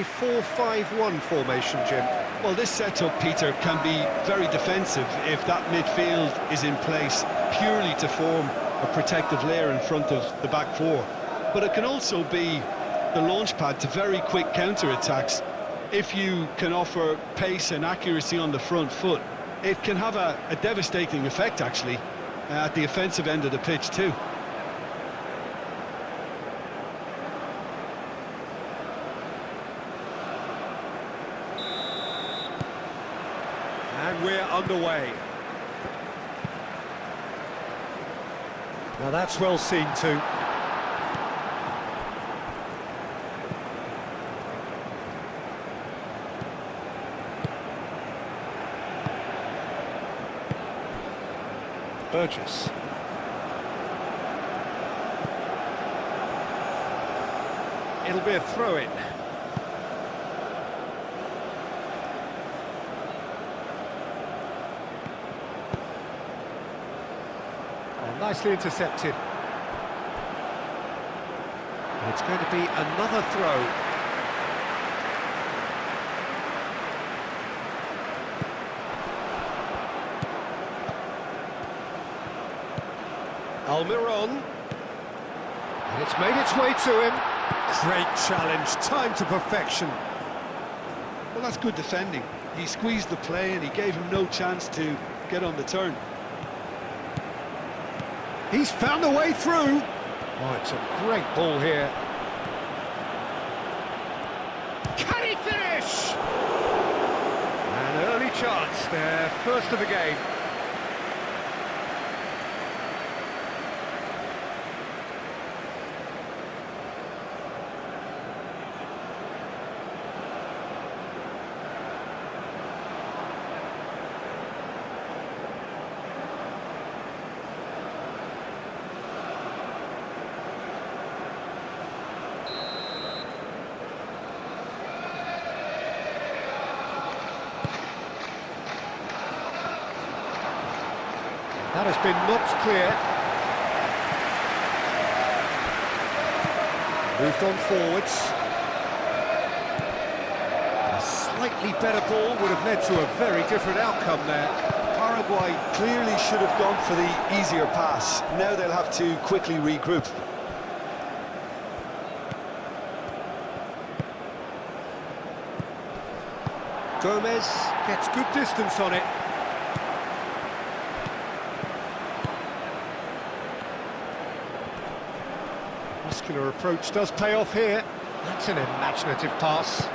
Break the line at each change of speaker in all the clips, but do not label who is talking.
a 4-5-1 formation, Jim.
Well, this setup, Peter, can be very defensive if that midfield is in place purely to form a protective layer in front of the back four. But it can also be the launch pad to very quick counter-attacks. If you can offer pace and accuracy on the front foot, it can have a devastating effect, actually, at the offensive end of the pitch too.
And we're underway. Now that's well seen too. Burgess. It'll be a throw-in. Oh, nicely intercepted. And it's going to be another throw. Almiron, and it's made its way to him. Great challenge, timed to perfection.
Well, that's good defending. He squeezed the play and he gave him no chance to get on the turn.
He's found a way through. Oh, it's a great ball here. Can he finish? An early chance there, first of the game. That has been knocked clear. Moved on forwards. A slightly better ball would have led to a very different outcome there.
Paraguay clearly should have gone for the easier pass. Now they'll have to quickly regroup.
Gomez gets good distance on it. Muscular approach does pay off here. That's an imaginative pass.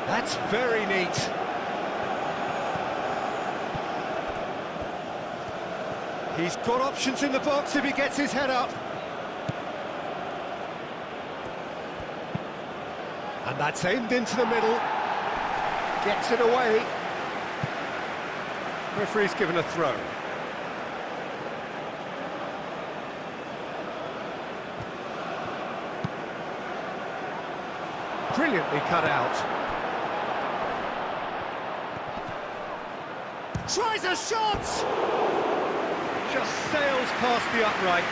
That's very neat. He's got options in the box if he gets his head up. And that's aimed into the middle. Gets it away. Referee's given a throw. Brilliantly cut out. Tries a shot! Just sails past the upright.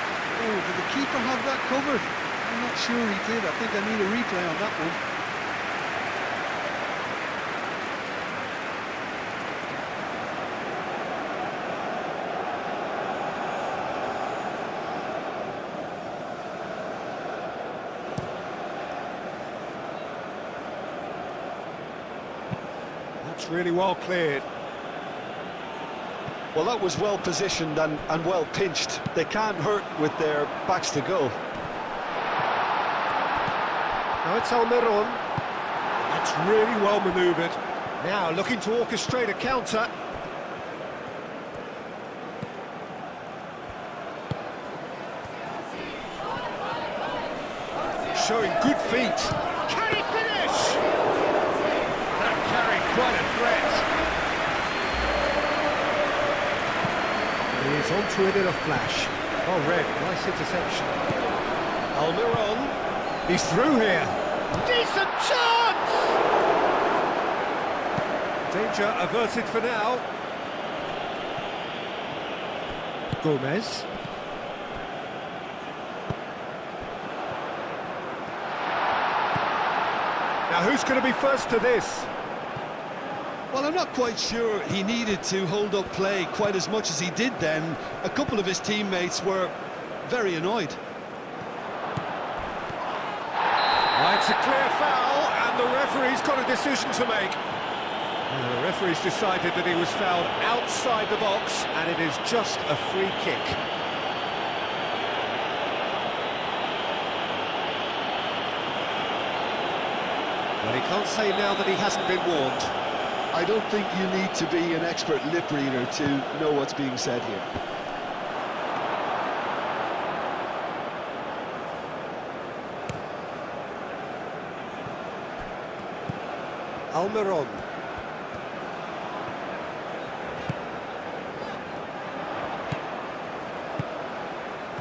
Oh, did the keeper have that covered? I'm not sure he did. I think I need a replay on that one.
That's really well cleared.
Well, that was well positioned and well pinched. They can't hurt with their backs to goal.
Now it's Almiron. That's really well manoeuvred. Now looking to orchestrate a counter. Showing good feet. Can he finish? That carried quite a threat. He is He's onto it in a flash. Oh, Red, nice interception. Almiron, he's through here. Decent chance! Danger averted for now. Gomez. Now who's going to be first to this?
Well, I'm not quite sure he needed to hold up play quite as much as he did then. A couple of his teammates were very annoyed.
It's a clear foul, and the referee's got a decision to make. And the referee's decided that he was fouled outside the box, and it is just a free kick. Well, he can't say now that he hasn't been warned.
I don't think you need to be an expert lip reader to know what's being said here.
Almiron.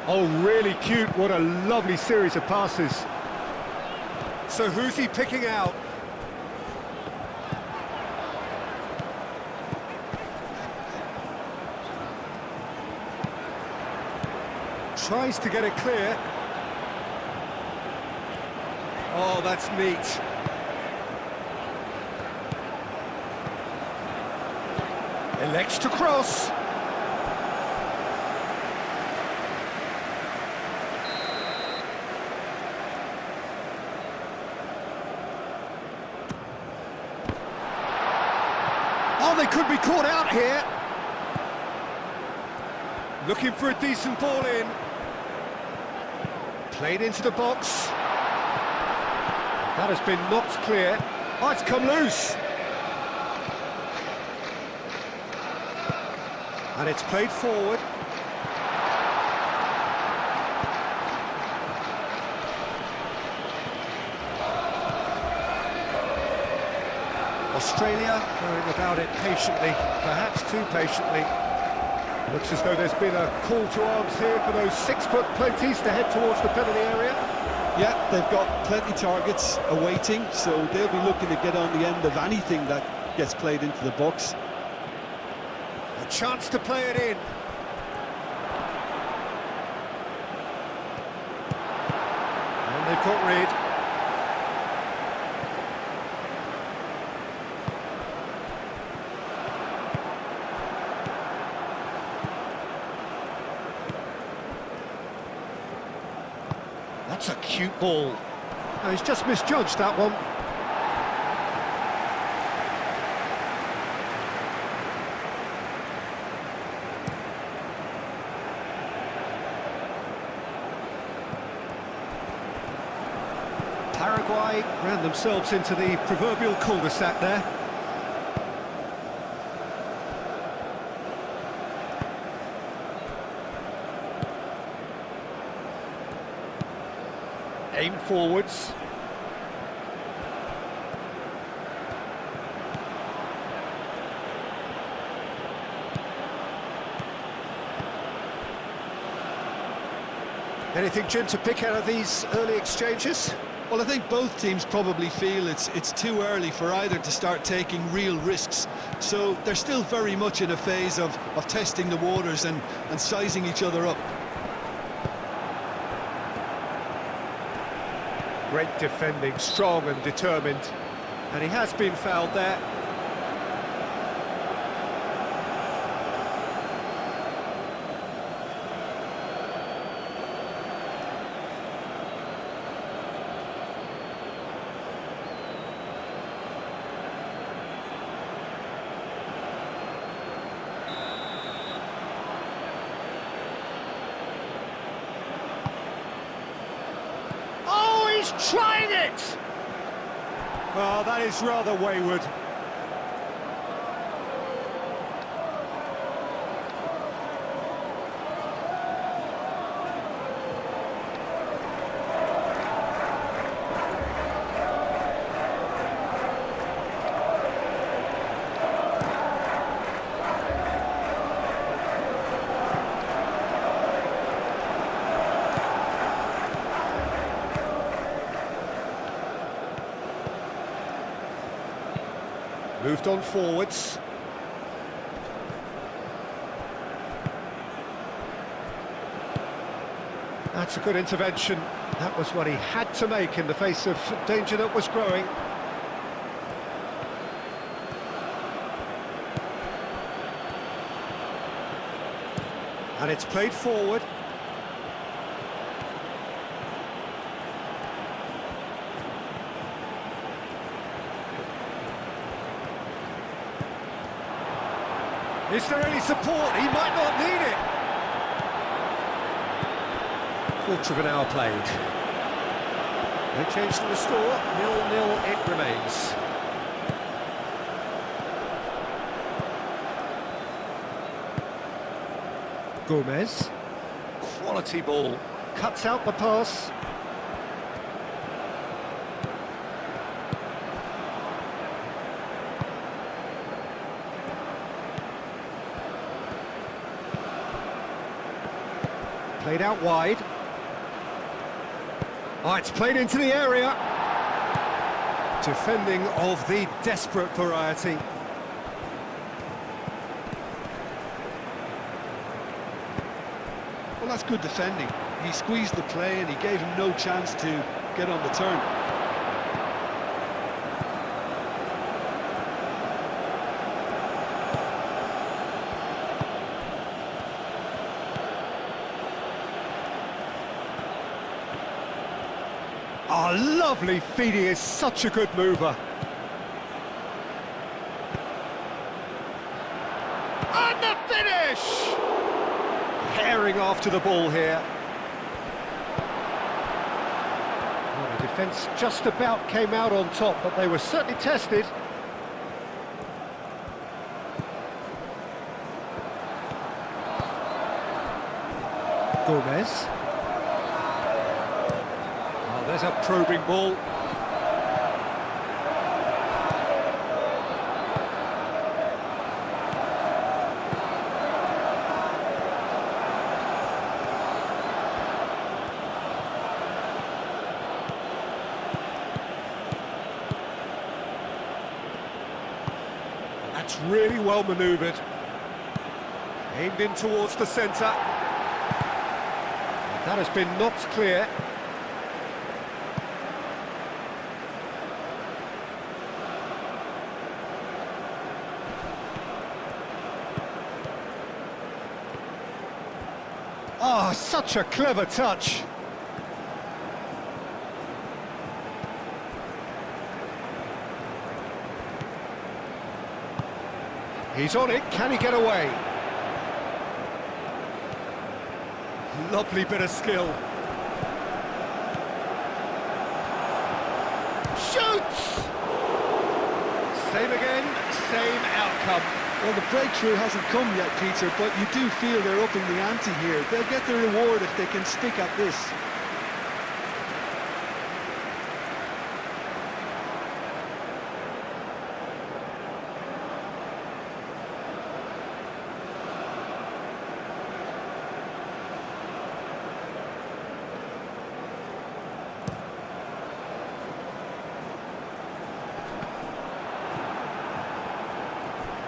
Oh, really cute. What a lovely series of passes. So who's he picking out? Tries to get it clear. Oh, that's neat. Elects to cross. Oh, they could be caught out here. Looking for a decent ball in. Played into the box. That has been knocked clear. Oh, it's come loose. And it's played forward. Australia going about it patiently, perhaps too patiently. Looks as though there's been a call to arms here for those 6-foot plenties to head towards the penalty area.
Yeah, they've got plenty targets awaiting, so they'll be looking to get on the end of anything that gets played into the box.
A chance to play it in. And they've got rid. That's a cute ball. No, he's just misjudged that one. Paraguay ran themselves into the proverbial cul-de-sac there. Aim forwards. Anything, Jim, to pick out of these early exchanges?
Well, I think both teams probably feel it's too early for either to start taking real risks. So they're still very much in a phase of testing the waters and sizing each other up.
Great defending, strong and determined. And he has been fouled there. He's trying it! Well, that is rather wayward. Moved on forwards. That's a good intervention. That was what he had to make in the face of danger that was growing. And it's played forward. Is there any support? He might not need it. Quarter of an hour played. No change to the score, 0-0 it remains. Gomez. Quality ball. Cuts out the pass. Played out wide. Oh, it's played into the area. Defending of the desperate variety.
Well, that's good defending. He squeezed the play and he gave him no chance to get on the turn.
Oh, lovely feed, he is such a good mover. And the finish! Herring after the ball here. Well, the defence just about came out on top, but they were certainly tested. Gomez. There's a probing ball. That's really well manoeuvred. Aimed in towards the centre. That has been knocked clear. Oh, such a clever touch. He's on it, can he get away? Lovely bit of skill. Shoots! Same again, same outcome.
Well, the breakthrough hasn't come yet, Peter, but you do feel they're upping the ante here. They'll get the reward if they can stick at this.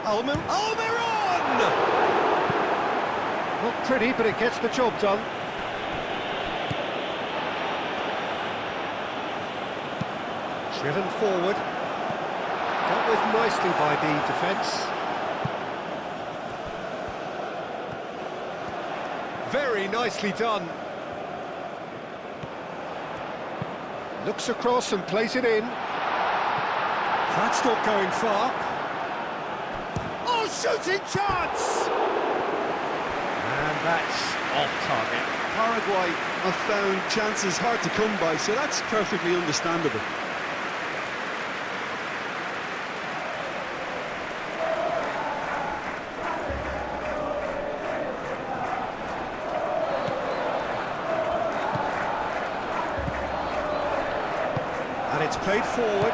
Almiron! Not pretty, but it gets the job done. Driven forward. Dealt with nicely by the defence. Very nicely done. Looks across and plays it in. That's not going far. Oh, shooting chance! And that's off target.
Paraguay have found chances hard to come by, so that's perfectly understandable.
And it's played forward.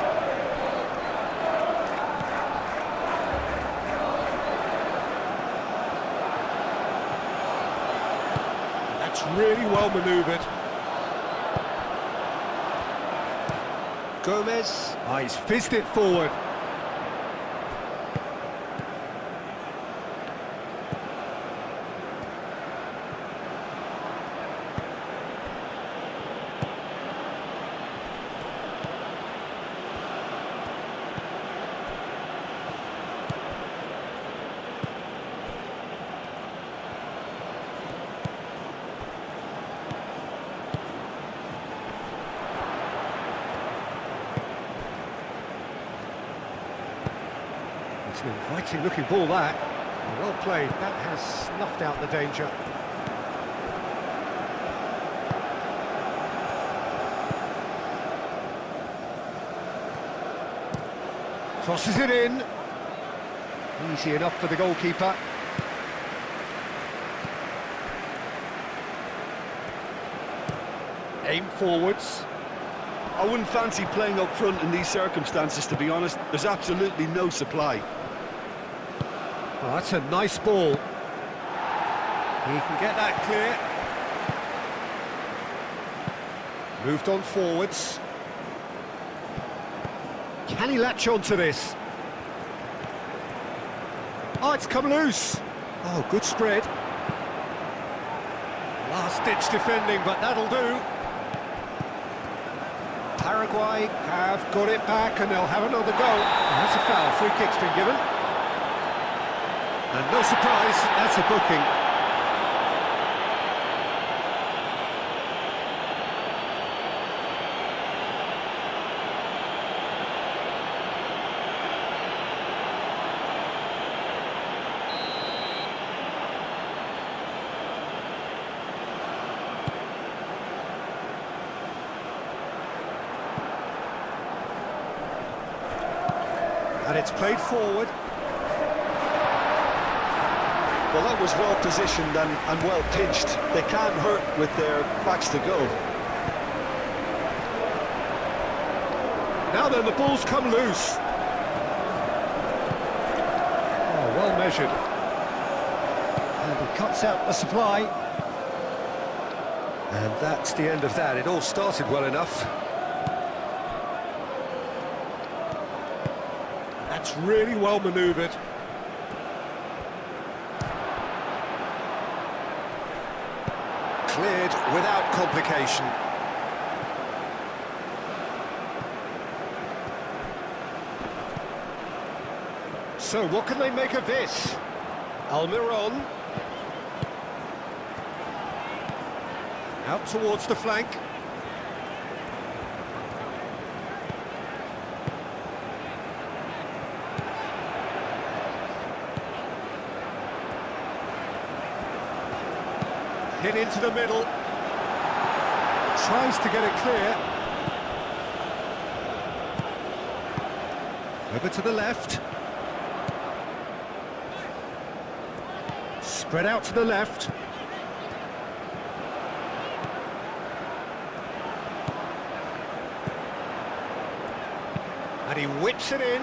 That's really well manoeuvred. Gomez, he's fizzed it forward. An inviting looking ball that. Well played, that has snuffed out the danger. Crosses it in. Easy enough for the goalkeeper. Aim forwards.
I wouldn't fancy playing up front in these circumstances, to be honest. There's absolutely no supply.
Oh, that's a nice ball. He can get that clear. Moved on forwards. Can he latch on to this? Oh, it's come loose. Oh, good spread. Last-ditch defending, but that'll do. Paraguay have got it back and they'll have another go. Oh, that's a foul. Free kick's been given. And no surprise, that's a booking. And it's played forward.
Well, that was well positioned and well pitched. They can't hurt with their backs to go.
Now then, the ball's come loose. Oh, well measured. And he cuts out the supply. And that's the end of that. It all started well enough. That's really well manoeuvred. Cleared without complication. So what can they make of this? Almiron. Out towards the flank. Hit into the middle. Tries to get it clear. Over to the left. Spread out to the left. And he whips it in.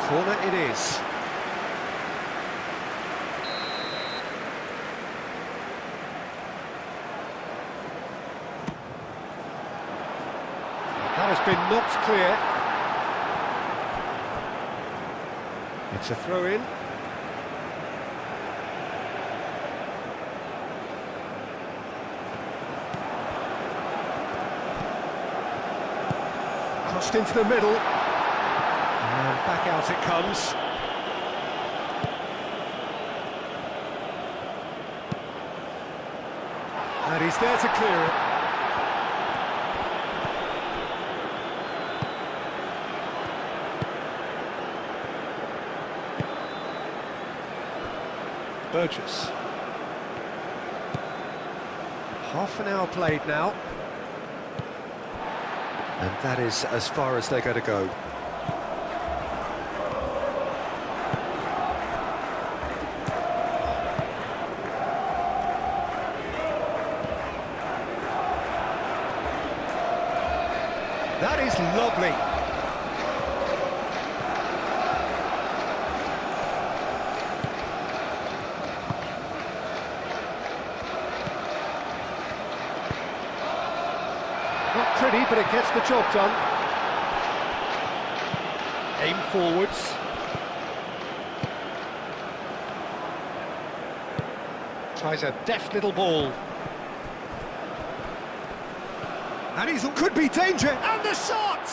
Corner it is. That has been knocked clear. It's a throw-in. Crossed into the middle. And back out it comes. And he's there to clear it. Burgess. Half an hour played now. And that is as far as they're going to go. That is lovely. Not pretty, but it gets the job done. Aim forwards. Tries a deft little ball. And he's could be danger, and the shot!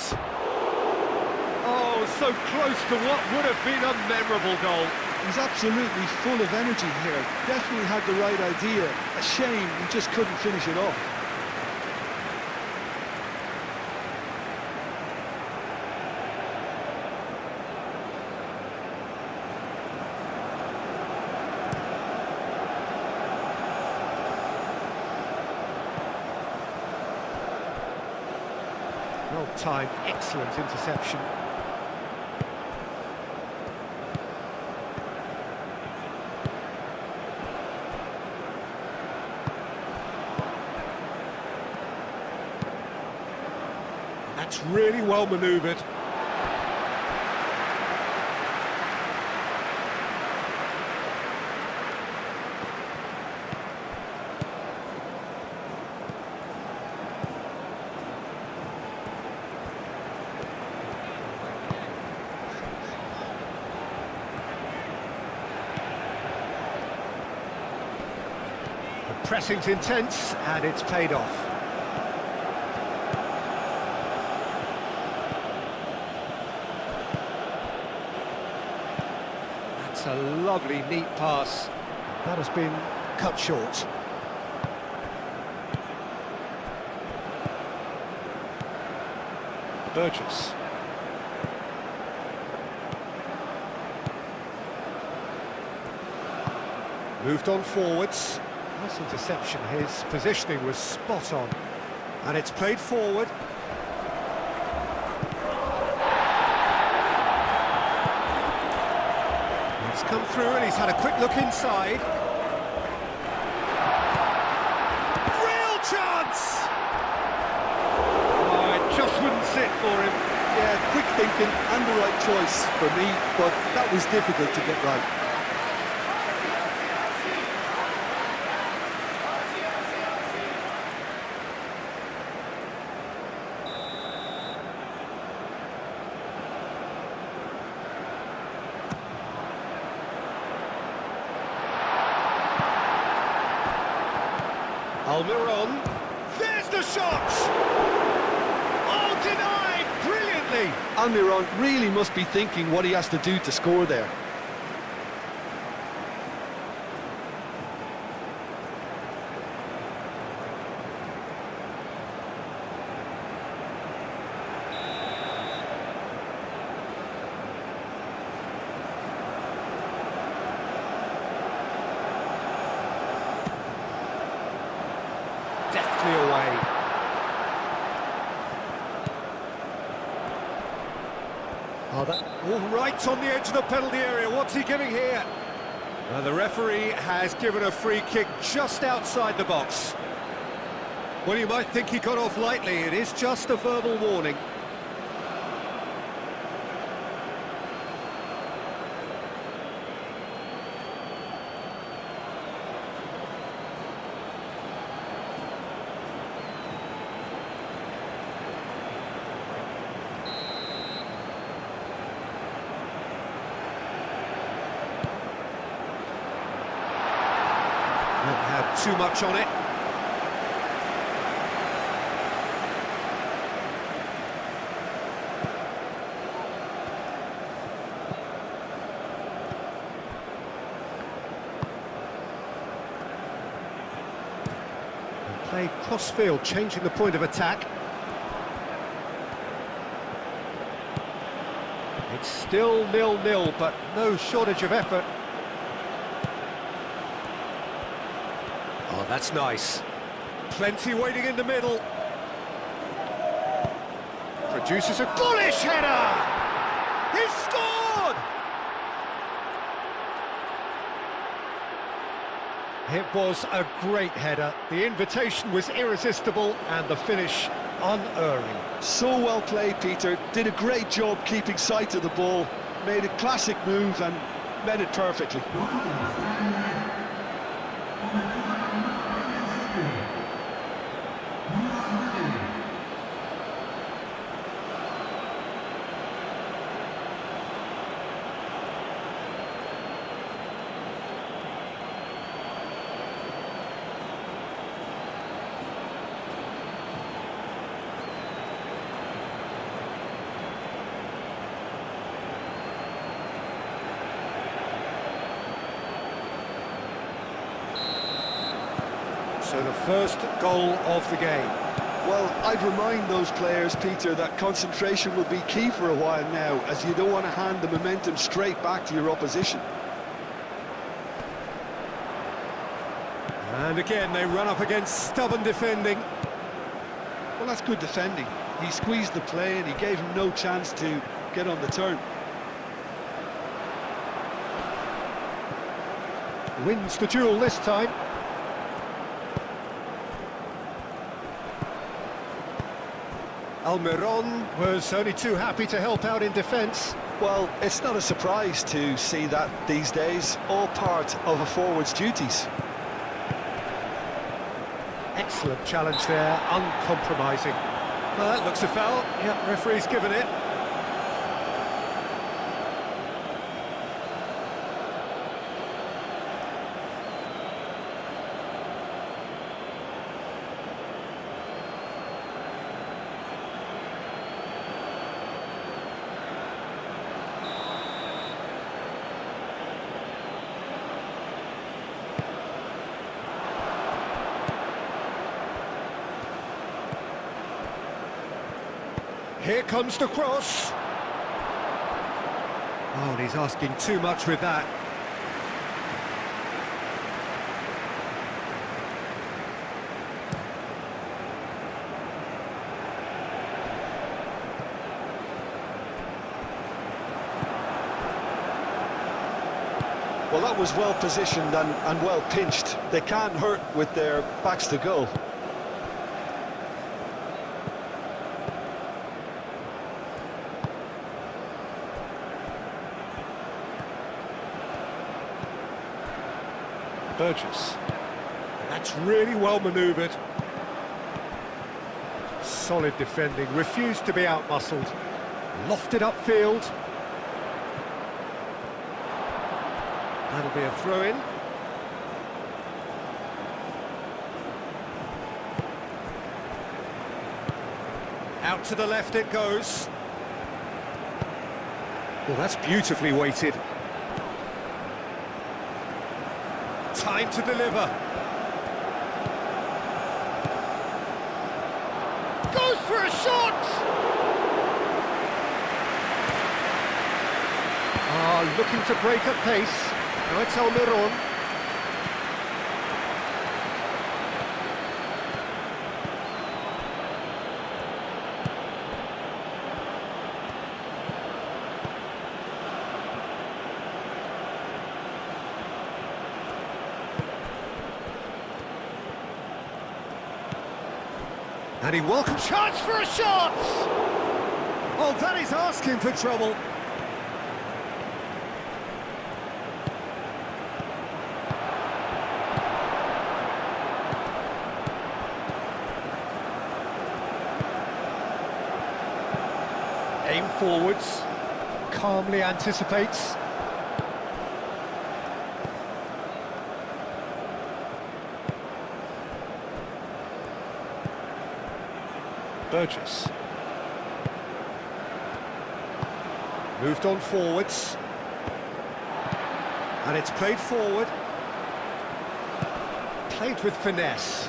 Oh, so close to what would have been a memorable goal.
He's absolutely full of energy here. Definitely had the right idea. A shame he just couldn't finish it off.
Well-timed, excellent interception. That's really well manoeuvred. The pressing's intense, and it's paid off. That's a lovely, neat pass. That has been cut short. Burgess. Moved on forwards. Nice interception. His positioning was spot on. And it's played forward. It's come through and he's had a quick look inside. Real chance!
Oh, it just wouldn't sit for him. Yeah, quick thinking and the right choice for me, but that was difficult to get right.
Almiron, there's the shot! Oh, denied brilliantly!
Almiron really must be thinking what he has to do to score there.
Deftly away. Oh, that all right on the edge of the penalty area. What's he giving here? Well, the referee has given a free kick just outside the box. Well, you might think he got off lightly. It is just a verbal warning. Won't have too much on it. And played cross-field, changing the point of attack. It's still 0-0, but no shortage of effort. Oh, that's nice. Plenty waiting in the middle. Produces a bullish header! He's scored! It was a great header. The invitation was irresistible and the finish unerring.
So well played, Peter. Did a great job keeping sight of the ball. Made a classic move and met it perfectly.
So the first goal of the game.
Well, I'd remind those players, Peter, that concentration will be key for a while now, as you don't want to hand the momentum straight back to your opposition.
And again, they run up against stubborn defending.
Well, that's good defending. He squeezed the play and he gave him no chance to get on the turn.
Wins the duel this time. Almiron was only too happy to help out in defence.
Well, it's not a surprise to see that these days, all part of a forward's duties.
Excellent challenge there, uncompromising. Well, that looks a foul. Yep, referee's given it. Here comes the cross. Oh, and he's asking too much with that.
Well, that was well positioned and well pinched. They can't hurt with their backs to goal.
Burgess. And that's really well manoeuvred. Solid defending, refused to be out-muscled. Lofted upfield. That'll be a throw-in. Out to the left it goes. Well, that's beautifully weighted. Time to deliver. Goes for a shot! Looking to break at pace. Now it's Almiron. And he welcomes chance for a shot! Oh, that is asking for trouble. Aim forwards, calmly anticipates. Burgess. Moved on forwards. And it's played forward. Played with finesse.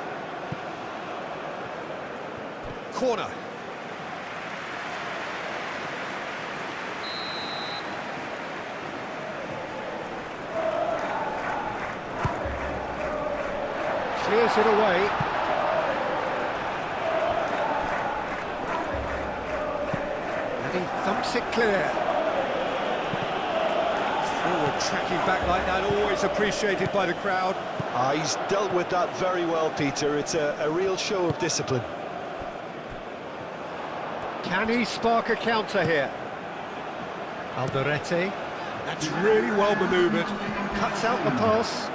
Corner. Clears it away. And he thumps it clear. Forward tracking back like that, always appreciated by the crowd.
He's dealt with that very well, Peter. It's a real show of discipline.
Can he spark a counter here? Alderete. That's really well manoeuvred. Cuts out the pass.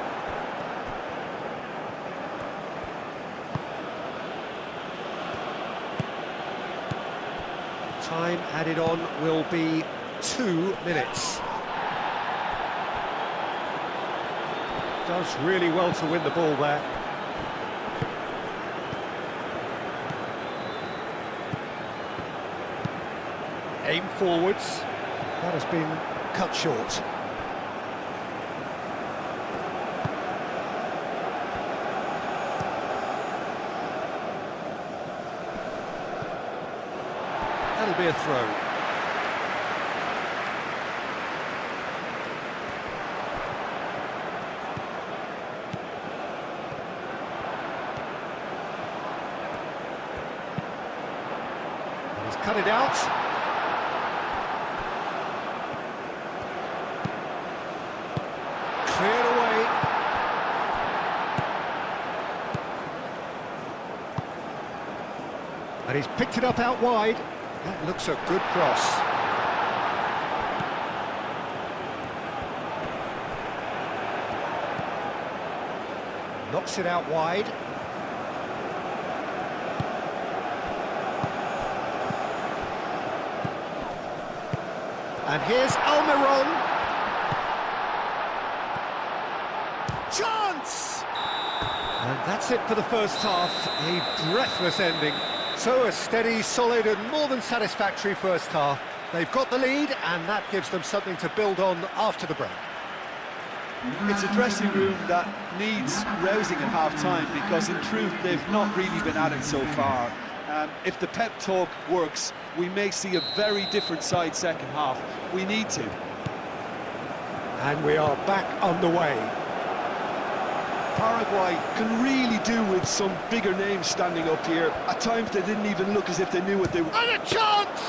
Time added on will be 2 minutes. Does really well to win the ball there. Aim forwards. That has been cut short. That'll be a throw. He's cut it out. Cleared away. And he's picked it up out wide. That looks a good cross. Knocks it out wide. And here's Almiron. Chance! And that's it for the first half. A breathless ending. So a steady, solid and more than satisfactory first half. They've got the lead and that gives them something to build on after the break.
It's a dressing room that needs rousing at half-time because in truth they've not really been at it so far. If the pep talk works, we may see a very different side second half. We need to.
And we are back underway.
Paraguay can really do with some bigger names standing up here. At times they didn't even look as if they knew what they were...
And a chance!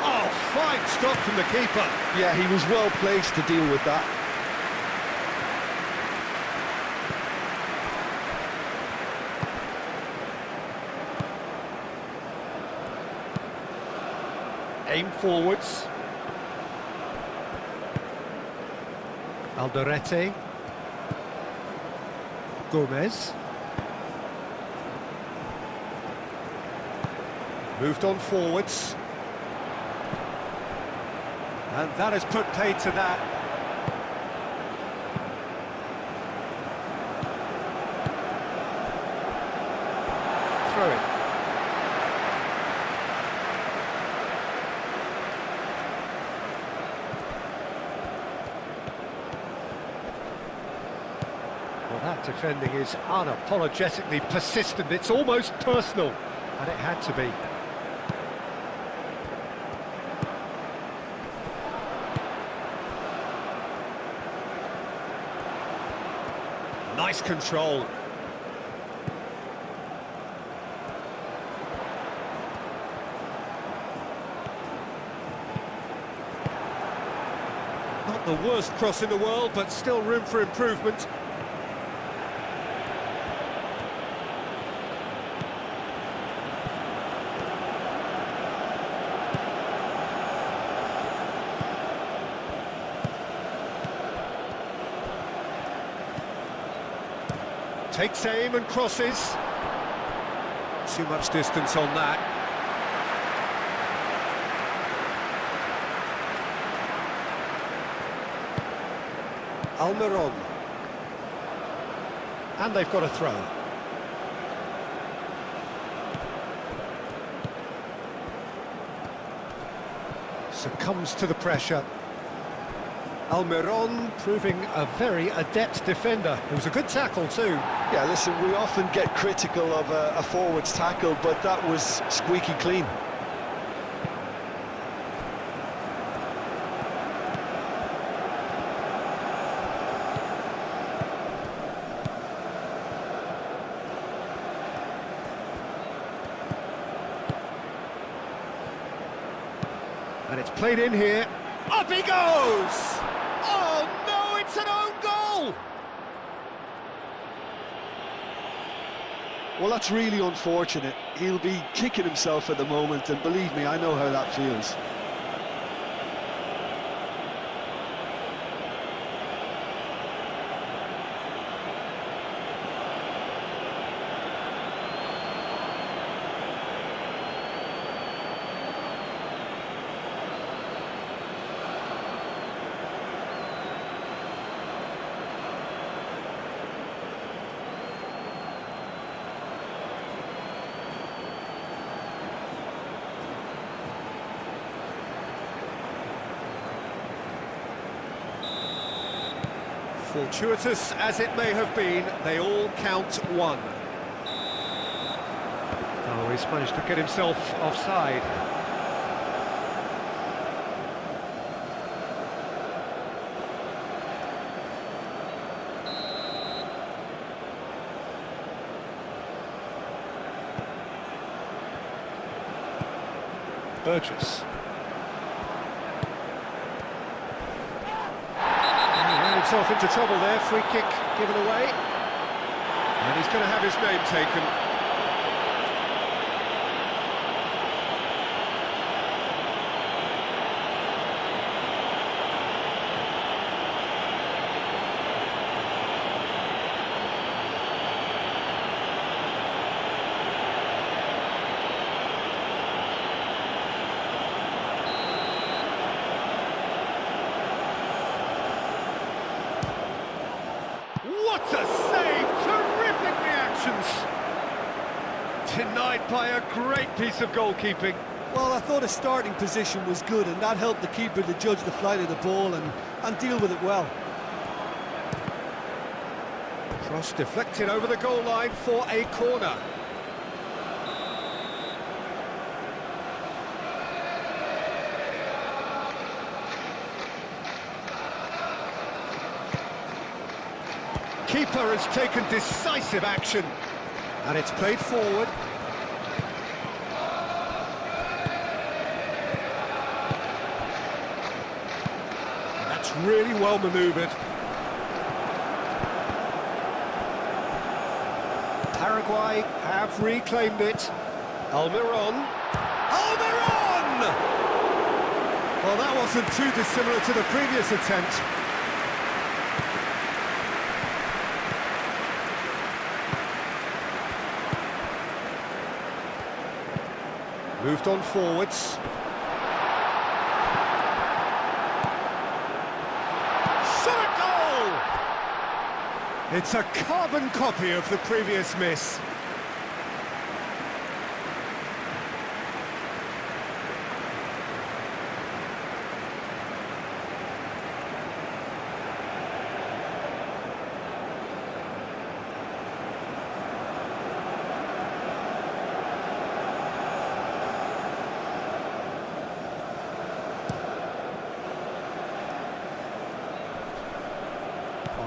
Oh, fine stop from the keeper.
Yeah, he was well placed to deal with that.
Aim forwards. Alderete. Gomez. Moved on forwards. And that has put paid to that. Throw it. Well, that defending is unapologetically persistent. It's almost personal, and it had to be. Nice control. Not the worst cross in the world, but still room for improvement. Takes aim and crosses. Too much distance on that. Almiron. And they've got a throw. Succumbs to the pressure. Almiron proving a very adept defender. It was a good tackle too.
Yeah, listen, we often get critical of a forward's tackle, but that was squeaky clean.
And it's played in here. Up he goes! Oh no, it's an own goal!
Well, that's really unfortunate. He'll be kicking himself at the moment, and believe me, I know how that feels.
Fortuitous as it may have been, they all count one. Oh, he's managed to get himself offside. Burgess. He ran himself into trouble there, free kick given away. And he's going to have his name taken. What a save! Terrific reactions! Denied by a great piece of goalkeeping.
Well, I thought his starting position was good, and that helped the keeper to judge the flight of the ball and deal with it well.
Cross deflected over the goal line for a corner. Keeper has taken decisive action, and it's played forward. And that's really well manoeuvred. Paraguay have reclaimed it. Almiron. Almiron! Well, that wasn't too dissimilar to the previous attempt. Moved on forwards. Shot a goal! It's a carbon copy of the previous miss.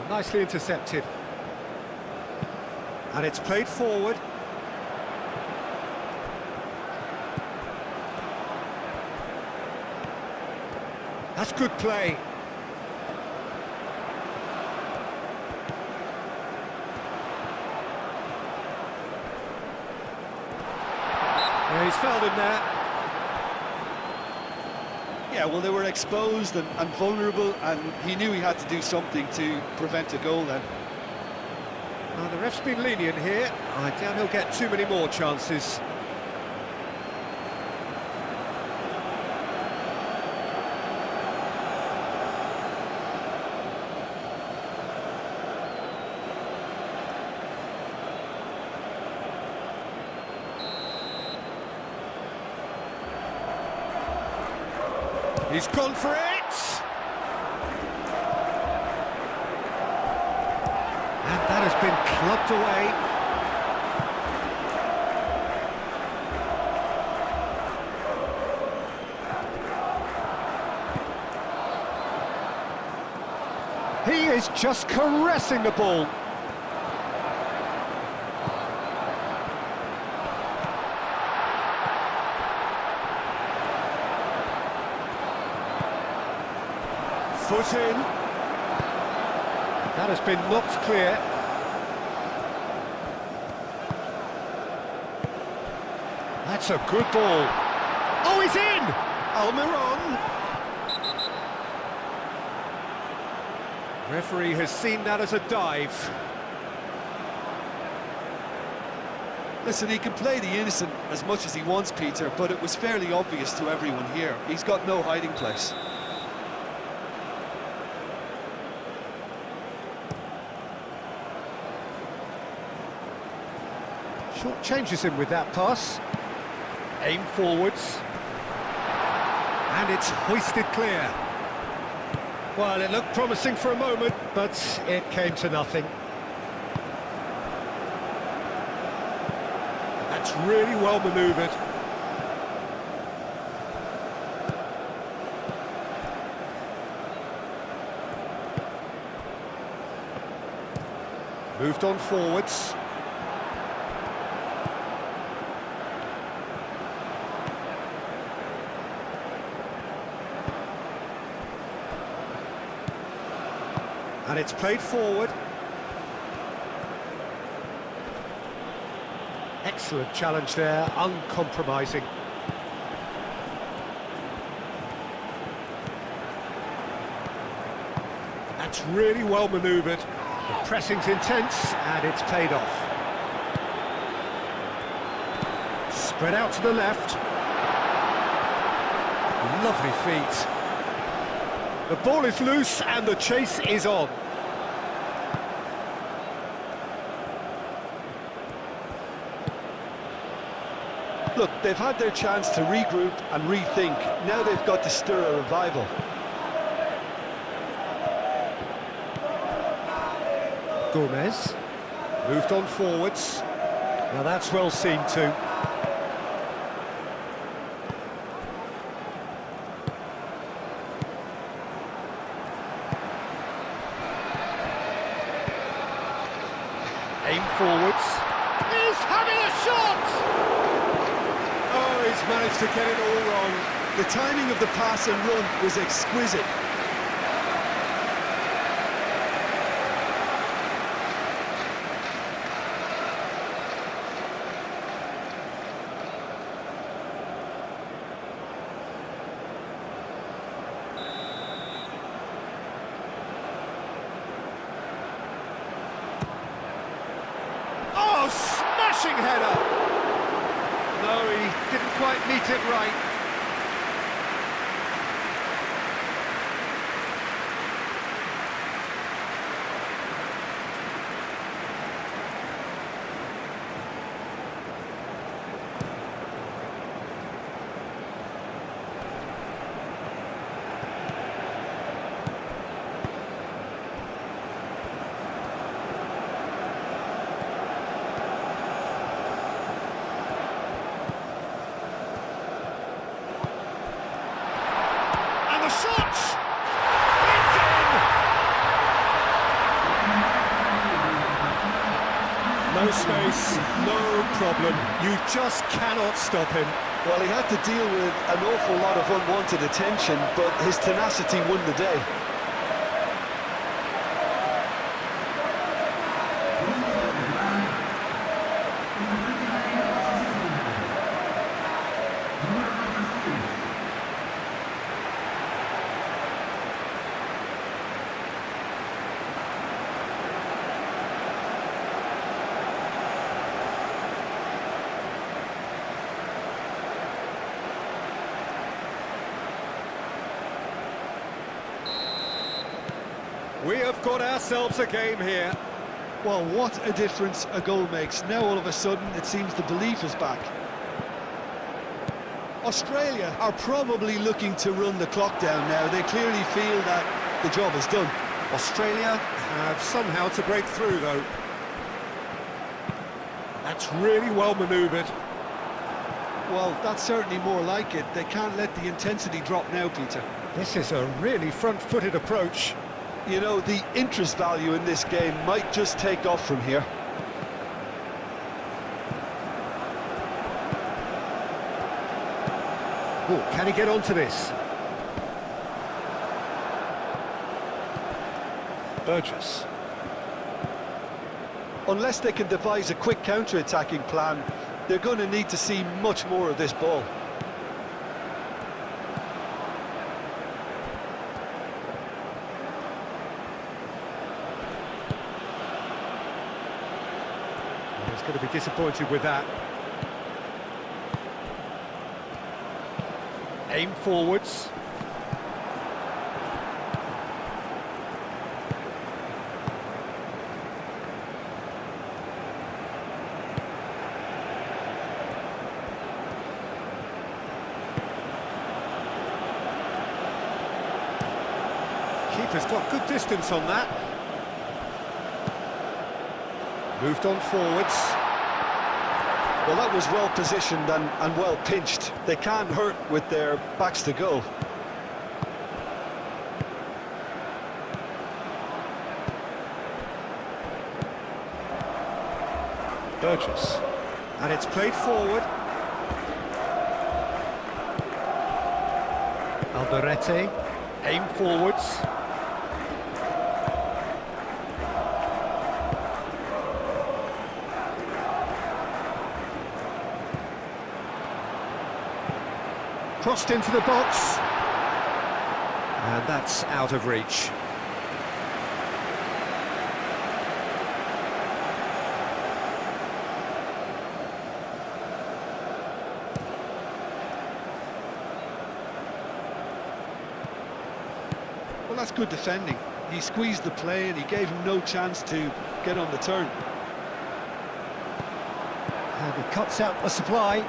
Nicely intercepted. And it's played forward. That's good play. Yeah, he's fouled him there.
Yeah, well, they were exposed and vulnerable, and he knew he had to do something to prevent a goal then.
Well, the ref's been lenient here. I doubt he'll get too many more chances. He's gone for it! And that has been clubbed away. He is just caressing the ball. Foot in. That has been knocked clear. That's a good ball. Oh, he's in! Almiron. Referee has seen that as a dive.
Listen, he can play the innocent as much as he wants, Peter, but it was fairly obvious to everyone here. He's got no hiding place.
Short changes him with that pass. Aim forwards. And it's hoisted clear. Well, it looked promising for a moment, but it came to nothing. And that's really well manoeuvred. Moved on forwards. And it's played forward. Excellent challenge there, uncompromising. That's really well manoeuvred. The pressing's intense, and it's paid off. Spread out to the left. Lovely feet. The ball is loose, and the chase is on.
Look, they've had their chance to regroup and rethink. Now they've got to stir a revival.
Gomez moved on forwards. Now that's well seen too. Aim forwards. He's having a shot! Oh, he's managed to get it all wrong.
The timing of the pass and run was exquisite.
Oh, smashing header! No, he didn't quite meet it right. The shot! It's in! No space, no problem. You just cannot stop him.
Well, he had to deal with an awful lot of unwanted attention, but his tenacity won the day.
We have got ourselves a game here.
Well, what a difference a goal makes. Now all of a sudden it seems the belief is back. Australia are probably looking to run the clock down now. They clearly feel that the job is done.
Australia have somehow to break through, though. That's really well manoeuvred.
Well, that's certainly more like it. They can't let the intensity drop now, Peter.
This is a really front-footed approach.
You know, the interest value in this game might just take off from here.
Oh, can he get onto this? Burgess.
Unless they can devise a quick counter-attacking plan, they're going to need to see much more of this ball.
He's going to be disappointed with that. Aim forwards. Keeper's got good distance on that. Moved on forwards.
Well, that was well positioned and well pinched. They can't hurt with their backs to goal.
Burgess. And it's played forward. Alderete. Aim forwards. Crossed into the box. And that's out of reach.
Well, that's good defending. He squeezed the play and he gave him no chance to get on the turn.
And he cuts out the supply.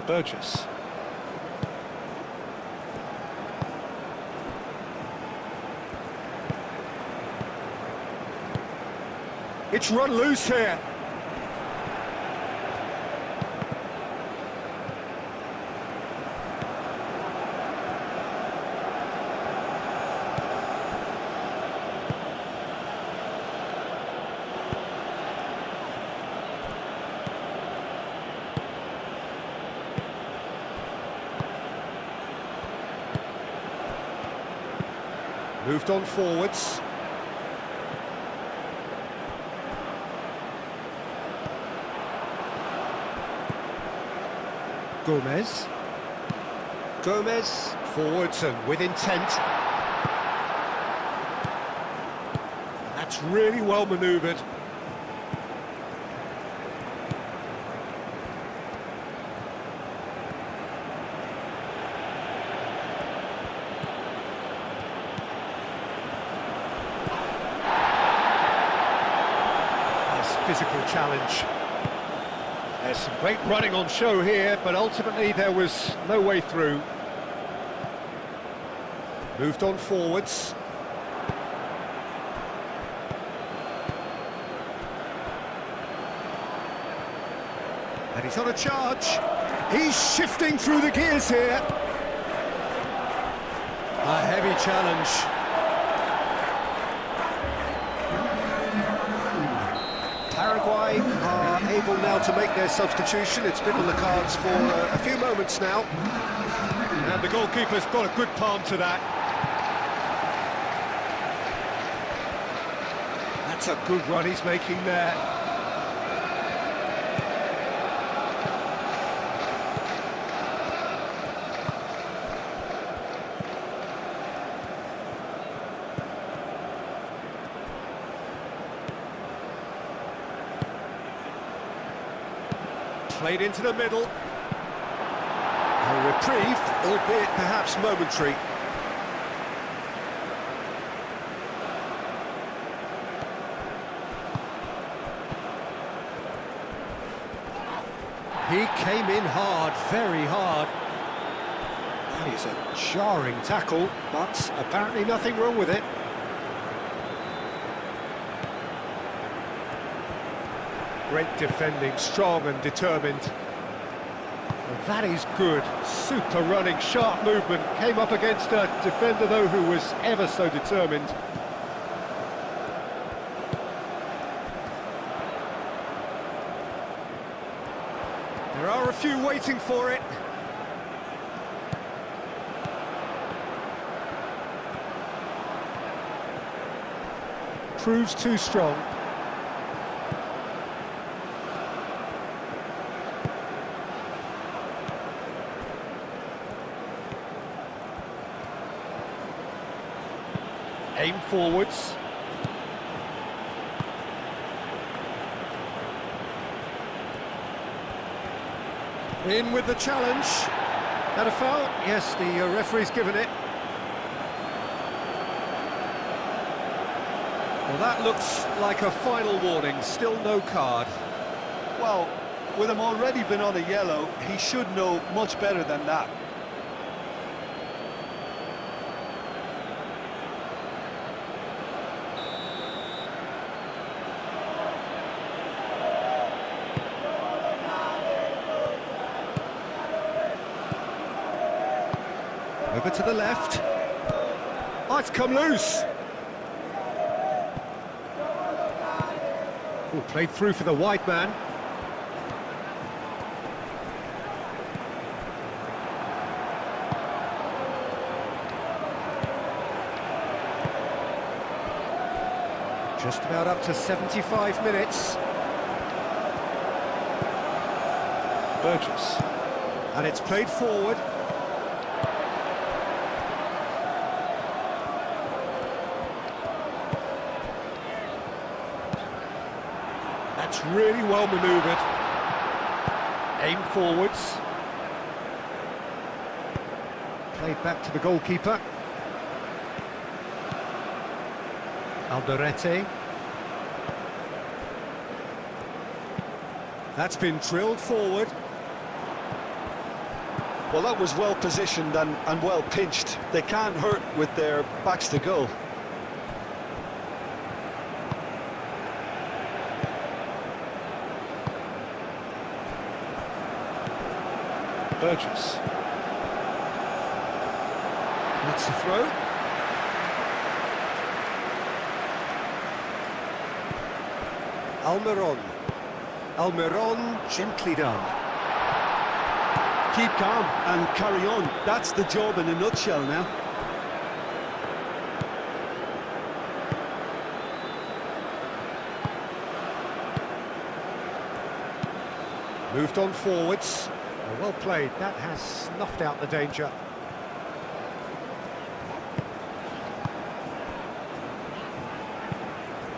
Burgess. It's run loose here. Moved on forwards. Gomez. Gomez, forwards and with intent. That's really well manoeuvred. Physical challenge. There's some great running on show here, but ultimately there was no way through. Moved on forwards. And he's on a charge. He's shifting through the gears here. A heavy challenge. Paraguay are able now to make their substitution. It's been on the cards for a few moments now. And the goalkeeper's got a good palm to that. That's a good run he's making there. Played into the middle. A reprieve, albeit perhaps momentary. He came in hard, very hard. That is a jarring tackle, but apparently nothing wrong with it. Great defending, strong and determined. Well, that is good. Super running, sharp movement. Came up against a defender, though, who was ever so determined. There are a few waiting for it. Proves too strong. Aim forwards. In with the challenge. That a foul? Yes, the referee's given it. Well, that looks like a final warning. Still no card.
Well, with him already been on a yellow, he should know much better than that.
Over to the left. Oh, it's come loose. Oh, played through for the wide man. Just about up to 75 minutes.
Burgess.
And it's played forward. That's really well manoeuvred. Aim forwards. Played back to the goalkeeper. Alderete. That's been drilled forward.
Well, that was well positioned and well pinched. They can't hurt with their backs to goal. Burgess.
That's the throw. Almiron. Almiron, gently done.
Keep calm and carry on. That's the job in a nutshell now.
Moved on forwards. Well played. That has snuffed out the danger.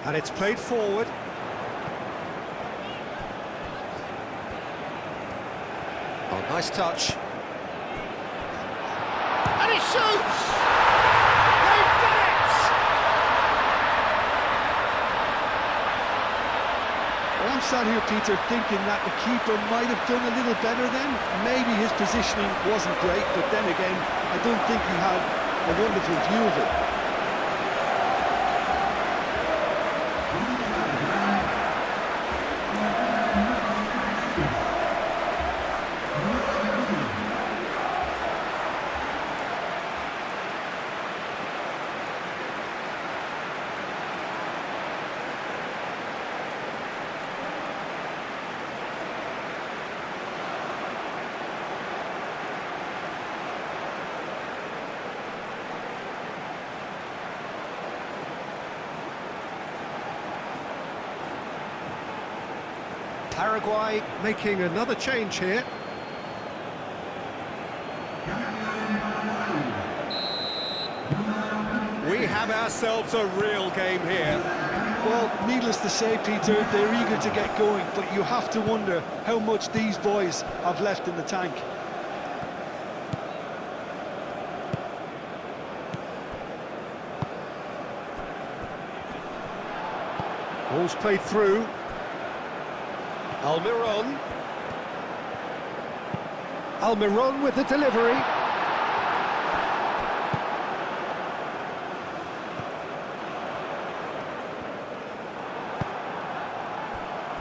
And it's played forward. Oh, nice touch. And he shoots! They've done it!
Well, I'm sat here, Peter, thinking that the keeper might have done a little better then. Maybe his positioning wasn't great, but then again, I don't think he had a wonderful view of it.
Paraguay making another change here. We have ourselves a real game here.
Well, needless to say, Peter, they're eager to get going, but you have to wonder how much these boys have left in the tank.
Ball's played through. Almiron. Almiron with the delivery.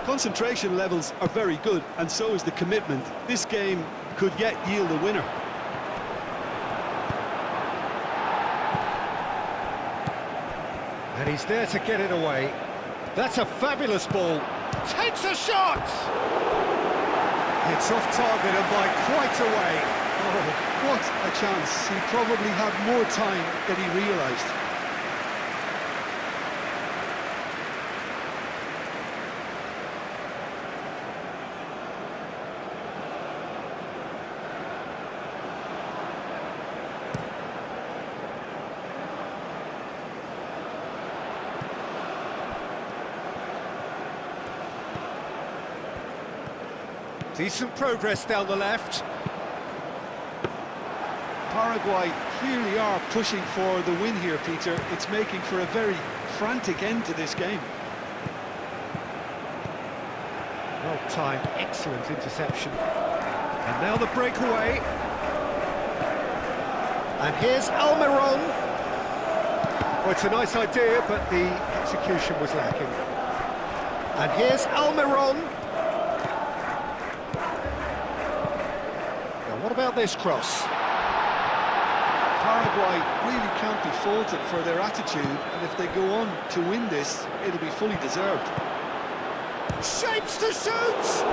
Concentration levels are very good, and so is the commitment. This game could yet yield a winner.
And he's there to get it away. That's a fabulous ball. Takes a shot! It's off target and by quite a way.
Oh, what a chance. He probably had more time than he realised.
Decent progress down the left.
Paraguay clearly are pushing for the win here, Peter. It's making for a very frantic end to this game.
Well timed, excellent interception. And now the breakaway. And here's Almiron. Well, it's a nice idea, but the execution was lacking. And here's Almiron. What about this cross?
Paraguay really can't be faulted for their attitude, and if they go on to win this, it'll be fully deserved.
Shapes to shoot!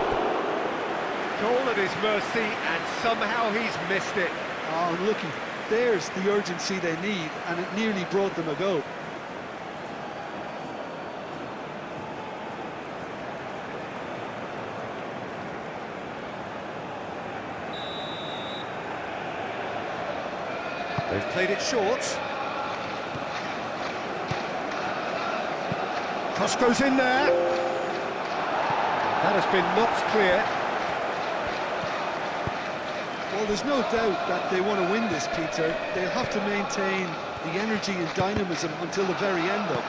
Goal at his mercy, and somehow he's missed it.
Oh, looky, there's the urgency they need, and it nearly brought them a goal.
They've played it short. Cross goes in there. That has been knocked clear.
Well, there's no doubt that they want to win this, Peter. They'll have to maintain the energy and dynamism until the very end, though.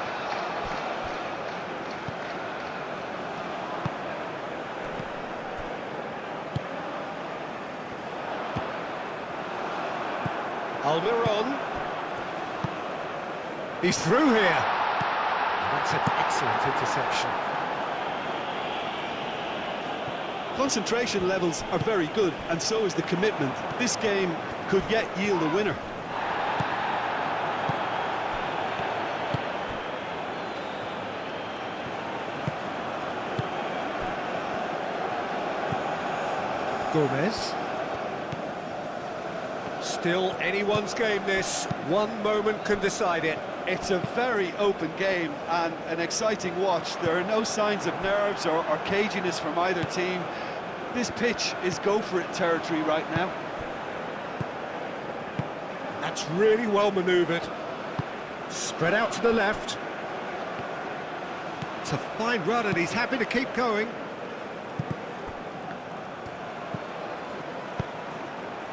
Almiron. He's through here. That's an excellent interception.
Concentration levels are very good, and so is the commitment. This game could yet yield a winner.
Gomez. Still anyone's game, this. One moment can decide it.
It's a very open game and an exciting watch. There are no signs of nerves or caginess from either team. This pitch is go-for-it territory right now.
That's really well manoeuvred. Spread out to the left. It's a fine run and he's happy to keep going.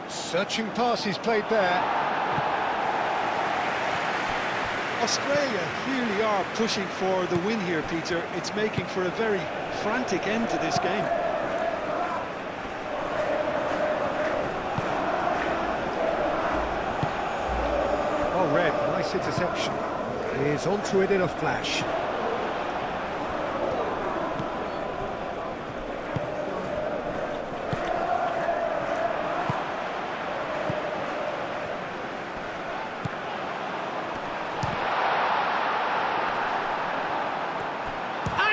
Searching pass he's played there.
Australia really are pushing for the win here, Peter. It's making for a very frantic end to this game.
Well read, nice interception. He's onto it in a flash.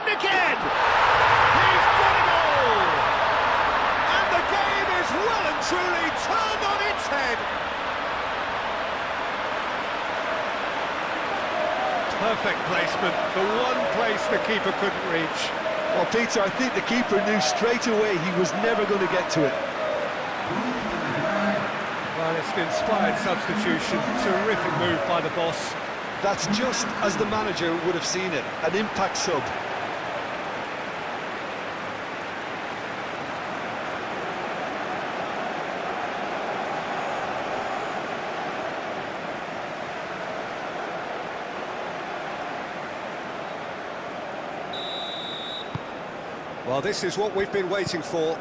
Again! He's got a goal! And the game is well and truly turned on its head. Perfect placement, the one place the keeper couldn't reach.
Well, Peter, I think the keeper knew straight away he was never going to get to it.
Well, it's an inspired substitution, terrific move by the boss.
That's just as the manager would have seen it, an impact sub.
Well, this is what we've been waiting for.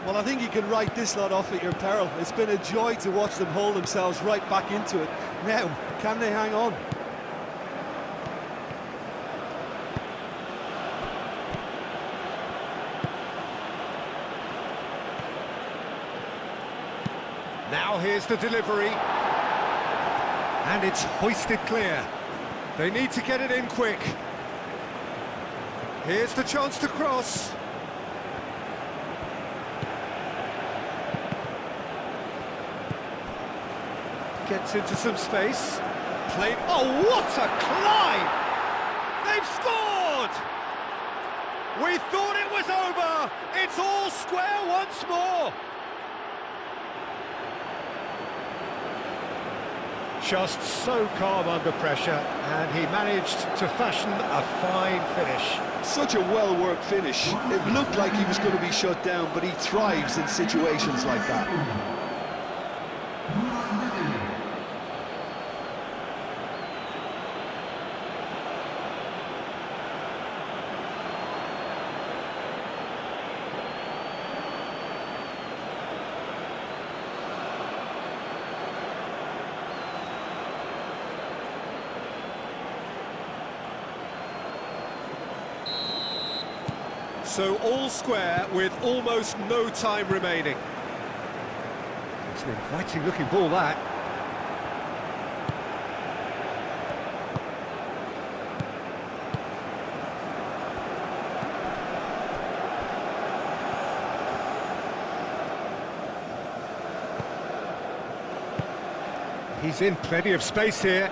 Well, I think you can write this lot off at your peril. It's been a joy to watch them hold themselves right back into it. Now, can they hang on?
Now here's the delivery. And it's hoisted clear. They need to get it in quick. Here's the chance to cross. Gets into some space. Played. Oh, what a climb! They've scored! We thought it was over. It's all square once more. Just so calm under pressure, and he managed to fashion a fine finish.
Such a well-worked finish. It looked like he was going to be shut down, but he thrives in situations like that.
So all square with almost no time remaining. It's an inviting looking ball, that. He's in plenty of space here.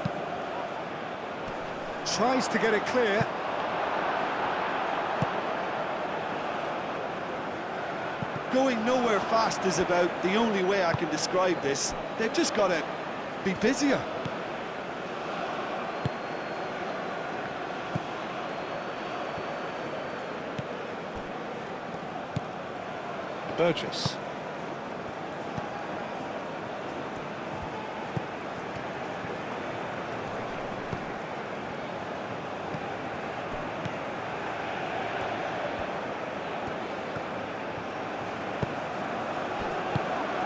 Tries to get it clear.
Going nowhere fast is about the only way I can describe this. They've just got to be busier.
Burgess.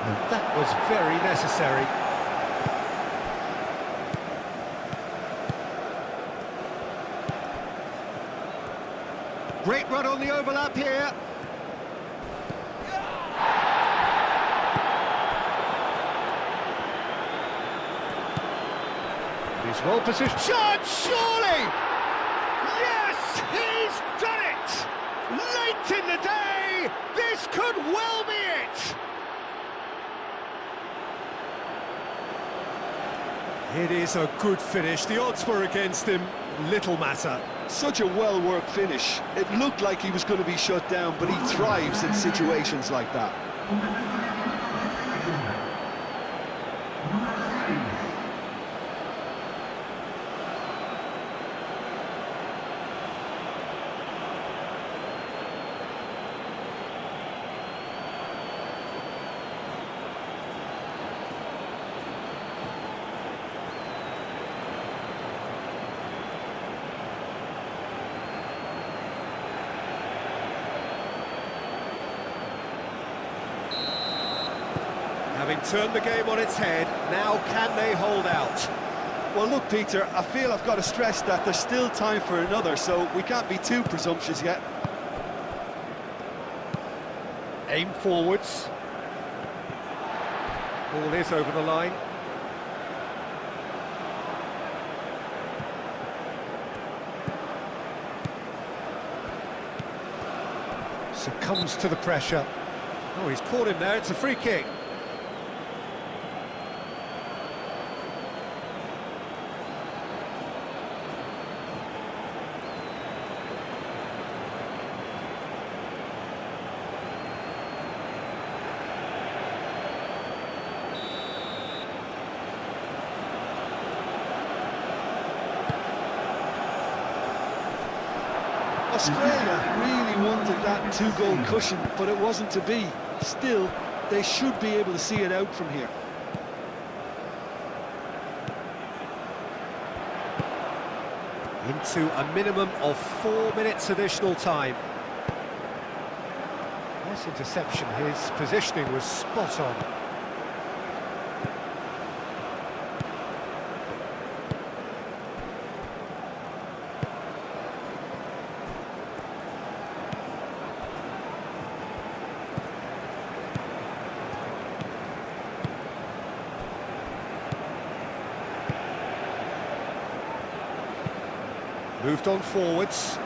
And that was very necessary. Great run on the overlap here. He's well positioned. Shot, surely! Yes, he's done it! Late in the day, this could well be it! It is a good finish. The odds were against him. Little matter.
Such a well-worked finish. It looked like he was going to be shut down, but he thrives in situations like that.
Having turned the game on its head, now can they hold out?
Well, look, Peter, I feel I've got to stress that there's still time for another, so we can't be too presumptuous yet.
Aim forwards. Ball is over the line. Succumbs to the pressure. Oh, he's caught him there, it's a free kick.
Australia really wanted that two-goal cushion, but it wasn't to be. Still, they should be able to see it out from here.
Into a minimum of 4 minutes additional time. Nice interception, his positioning was spot on. Moved on forwards.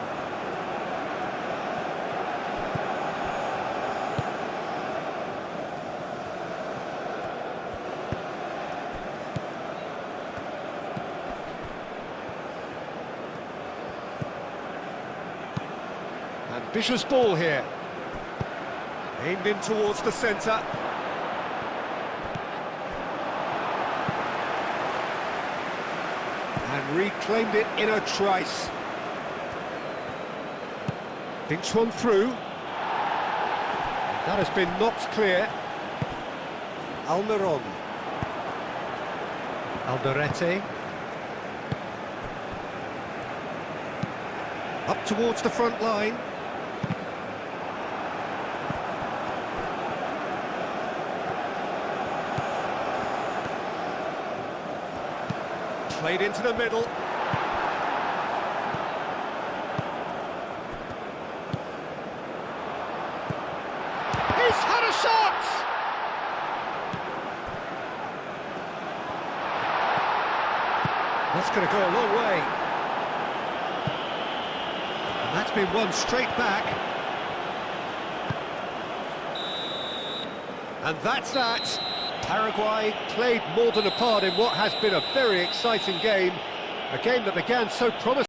Ambitious ball here. Aimed in towards the centre. And reclaimed it in a trice. Thinks one through. That has been knocked clear. Almiron. Alderete. Up towards the front line. Played into the middle. He's had a shot! That's going to go a long way. And that's been won straight back. And that's that. Paraguay played more than a part in what has been a very exciting game. A game that began so promising.